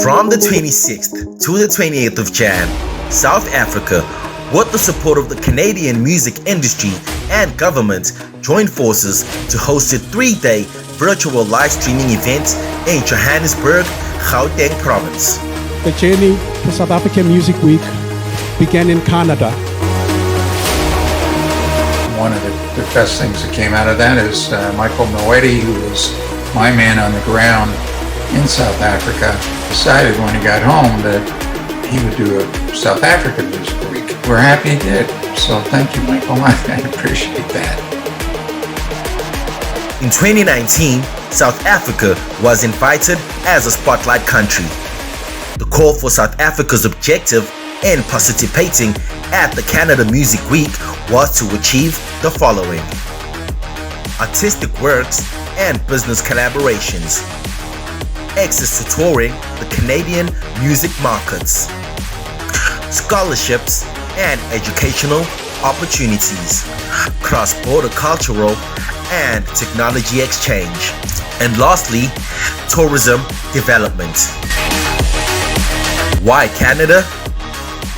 From the 26th to the 28th of Jan, South Africa, with the support of the Canadian music industry and government, joined forces to host a 3-day virtual live streaming event in Johannesburg, Gauteng province. The journey to South African Music Week began in Canada. One of the best things that came out of that is Michael Moetti, who was my man on the ground in South Africa, decided when he got home that he would do a South African Music Week. We're happy he did, so thank you, Michael. I appreciate that. In 2019, South Africa was invited as a spotlight country. The call for South Africa's objective in participating at the Canada Music Week was to achieve the following: artistic works and business collaborations, access to touring the Canadian music markets, scholarships and educational opportunities, cross-border cultural and technology exchange, and lastly, tourism development. Why Canada?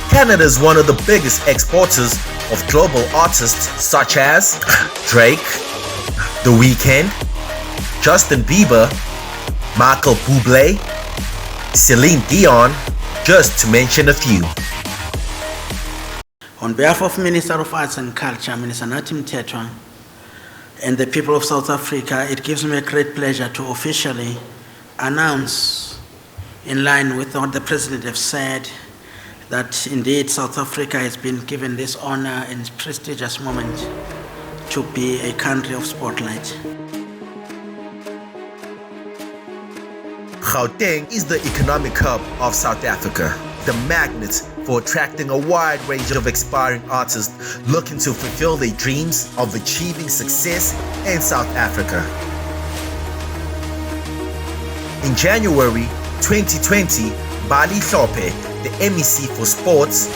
Canada is one of the biggest exporters of global artists such as Drake, The Weeknd, Justin Bieber, Michael Bublé, Celine Dion, just to mention a few. On behalf of Minister of Arts and Culture, Minister Natim Tetwa, and the people of South Africa, it gives me a great pleasure to officially announce, in line with what the President has said, that indeed South Africa has been given this honor and prestigious moment to be a country of spotlight. Gauteng is the economic hub of South Africa, the magnet for attracting a wide range of aspiring artists looking to fulfill their dreams of achieving success in South Africa. In January 2020, Bali Hlophe, the MEC for Sports,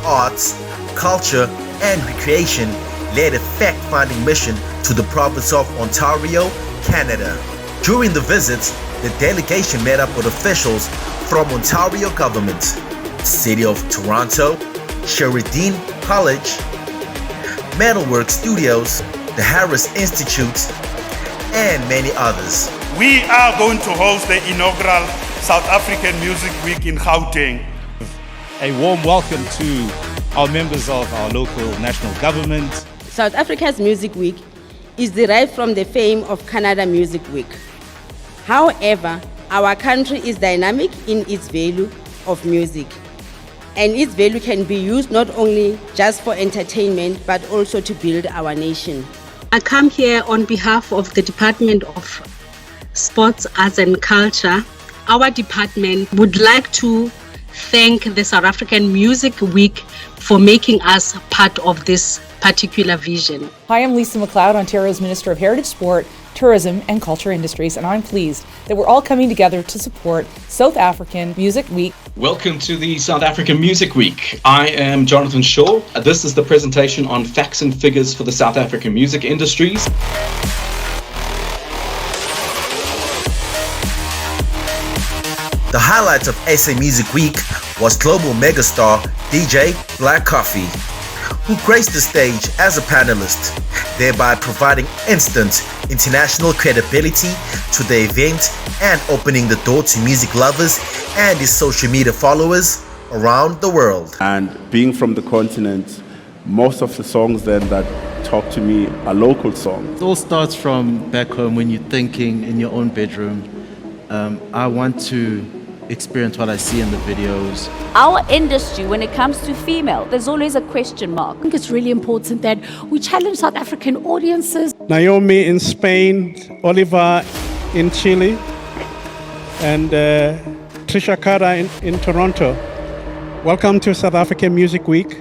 Arts, Culture and Recreation, led a fact-finding mission to the province of Ontario, Canada. During the visit, the delegation met up with officials from Ontario government, City of Toronto, Sheridan College, Metalwork Studios, the Harris Institute, and many others. We are going to host the inaugural South African Music Week in Gauteng. A warm welcome to our members of our local national government. South Africa's Music Week is derived from the fame of Canada Music Week. However, our country is dynamic in its value of music, and its value can be used not only just for entertainment, but also to build our nation. I come here on behalf of the Department of Sports, Arts and Culture. Our department would like to thank the South African Music Week for making us part of this particular vision. Hi, I'm Lisa McLeod, Ontario's Minister of Heritage, Sport, Tourism and Culture Industries, and I'm pleased that we're all coming together to support South African Music Week. Welcome to the South African Music Week. I am Jonathan Shaw. This is the presentation on facts and figures for the South African music industries. The highlight of SA Music Week was global megastar DJ Black Coffee, who graced the stage as a panelist, thereby providing instant international credibility to the event and opening the door to music lovers and his social media followers around the world. And being from the continent, most of the songs then that talk to me are local songs. It all starts from back home when you're thinking in your own bedroom. I want to experience what I see in the videos. Our industry, when it comes to female, there's always a question mark. I think it's really important that we challenge South African audiences. Naomi in Spain, Oliver in Chile, and Trisha Kara in Toronto. Welcome to South African Music Week.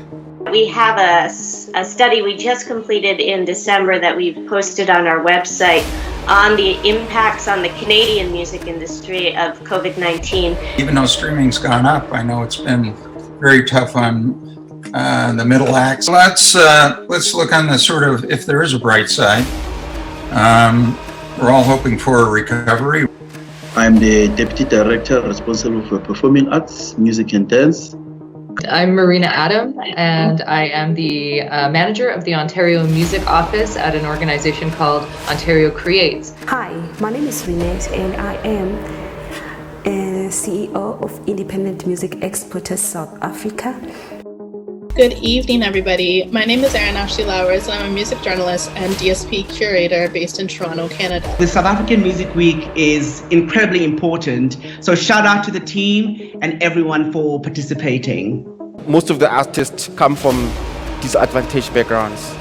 We have a study we just completed in December that we've posted on our website on the impacts on the Canadian music industry of COVID-19. Even though streaming's gone up, I know it's been very tough on the middle acts. Let's look on the sort of, if there is a bright side. We're all hoping for a recovery. I'm the Deputy Director responsible for Performing Arts, Music and Dance. I'm Marina Adam, and I am the manager of the Ontario Music Office at an organization called Ontario Creates. Hi, my name is Renee, and I am CEO of Independent Music Exporters South Africa. Good evening, everybody. My name is Erin Ashley Lowers, and I'm a music journalist and DSP curator based in Toronto, Canada. The South African Music Week is incredibly important, so shout out to the team and everyone for participating. Most of the artists come from disadvantaged backgrounds.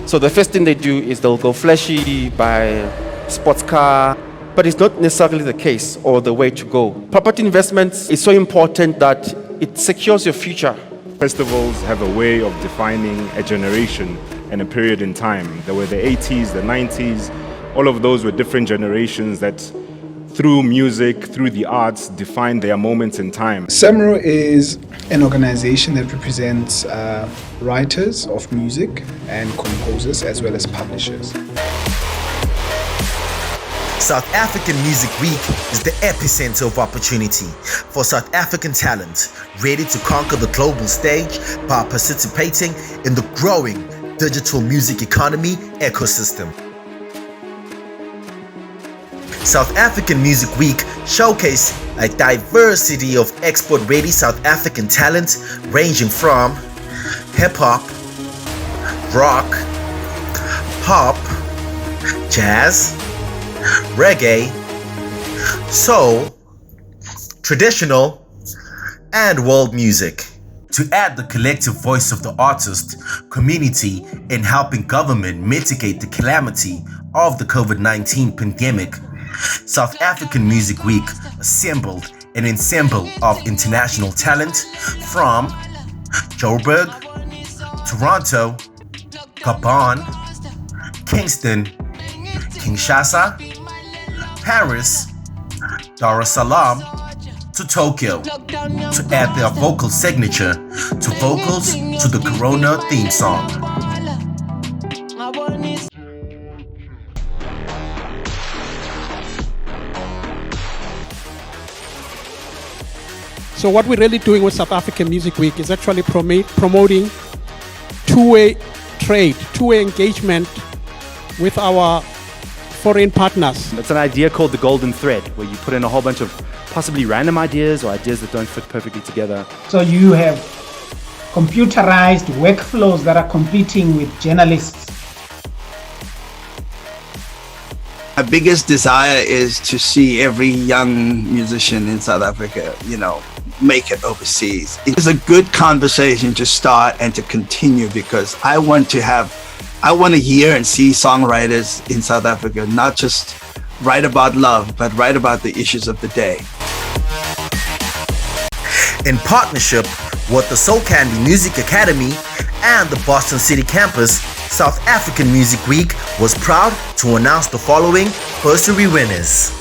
So the first thing they do is they'll go flashy, buy a sports car, but it's not necessarily the case or the way to go. Property investments is so important that it secures your future. Festivals have a way of defining a generation and a period in time. There were the 80s, the 90s, all of those were different generations that through music, through the arts, define their moments in time. SAMW is an organization that represents writers of music and composers as well as publishers. South African Music Week is the epicenter of opportunity for South African talent, ready to conquer the global stage by participating in the growing digital music economy ecosystem. South African Music Week showcases a diversity of export-ready South African talent ranging from hip-hop, rock, pop, jazz, reggae, soul, traditional, and world music. To add the collective voice of the artist community in helping government mitigate the calamity of the COVID-19 pandemic, South African Music Week assembled an ensemble of international talent from Joburg, Toronto, Gabon, Kingston, Kinshasa, Paris, Dar es Salaam to Tokyo to add their vocal signature to vocals to the Corona theme song. So what we're really doing with South African Music Week is actually promoting two-way trade, two-way engagement with our foreign partners. It's an idea called the golden thread, where you put in a whole bunch of possibly random ideas or ideas that don't fit perfectly together. So you have computerized workflows that are competing with journalists. My biggest desire is to see every young musician in South Africa, make it overseas. It's a good conversation to start and to continue, because I want to hear and see songwriters in South Africa not just write about love, but write about the issues of the day. In partnership with the Soul Candy Music Academy and the Boston City campus, South African Music Week was proud to announce the following bursary winners.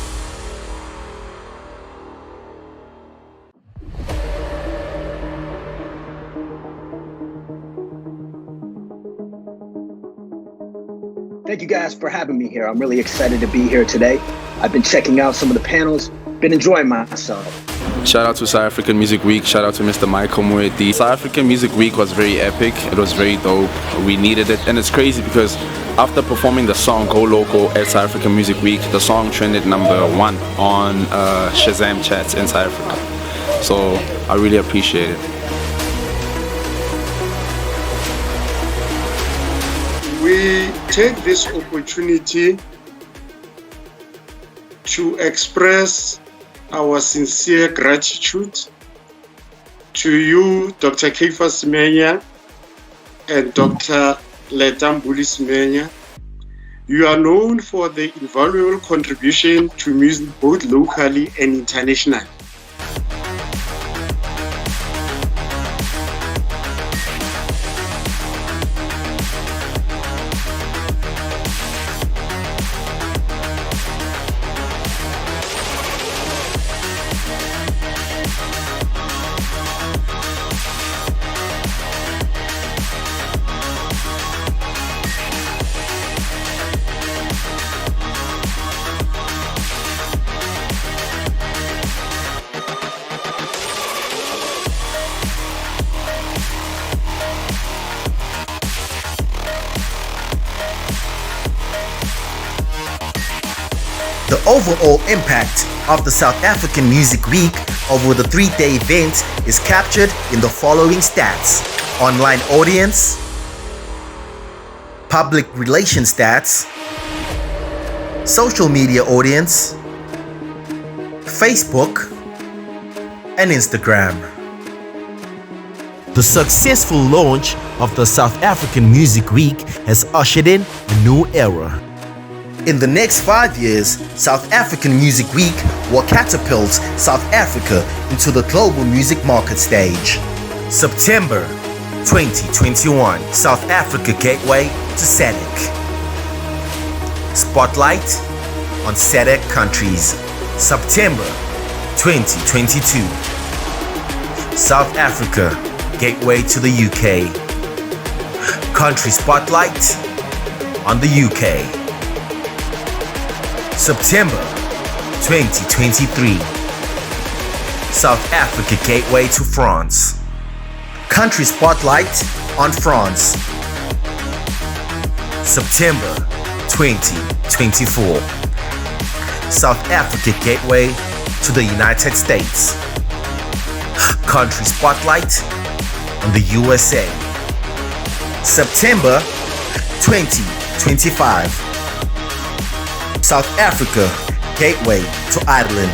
Thank you guys for having me here. I'm really excited to be here today. I've been checking out some of the panels, been enjoying myself. Shout out to South African Music Week, shout out to Mr. Michael Moeti. South African Music Week was very epic, it was very dope, we needed it, and it's crazy because after performing the song Go Local at South African Music Week, the song trended #1 on Shazam chats in South Africa. So I really appreciate it. We take this opportunity to express our sincere gratitude to you, Dr. Keifa Semenya and Dr. Letambuli Semenya. You are known for the invaluable contribution to music both locally and internationally. The overall impact of the South African Music Week over the 3-day event is captured in the following stats: online audience, public relations stats, social media audience, Facebook, and Instagram. The successful launch of the South African Music Week has ushered in a new era. In the next 5 years, South African Music Week will catapult South Africa into the global music market stage. September 2021, South Africa Gateway to SADC. Spotlight on SADC countries. September 2022, South Africa Gateway to the UK. Country Spotlight on the UK. September 2023, South Africa Gateway to France. Country Spotlight on France. September 2024, South Africa Gateway to the United States. Country Spotlight on the USA. September 2025, South Africa Gateway to Ireland.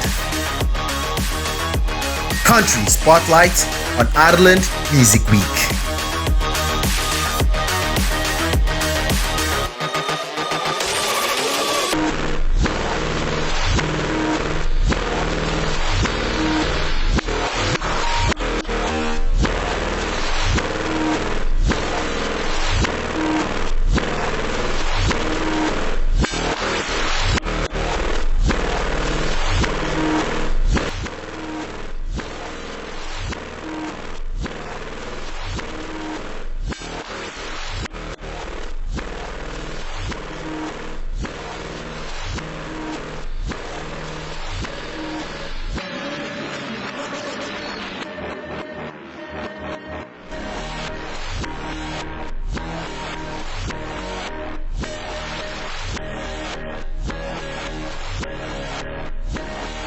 Country Spotlight on Ireland Music Week.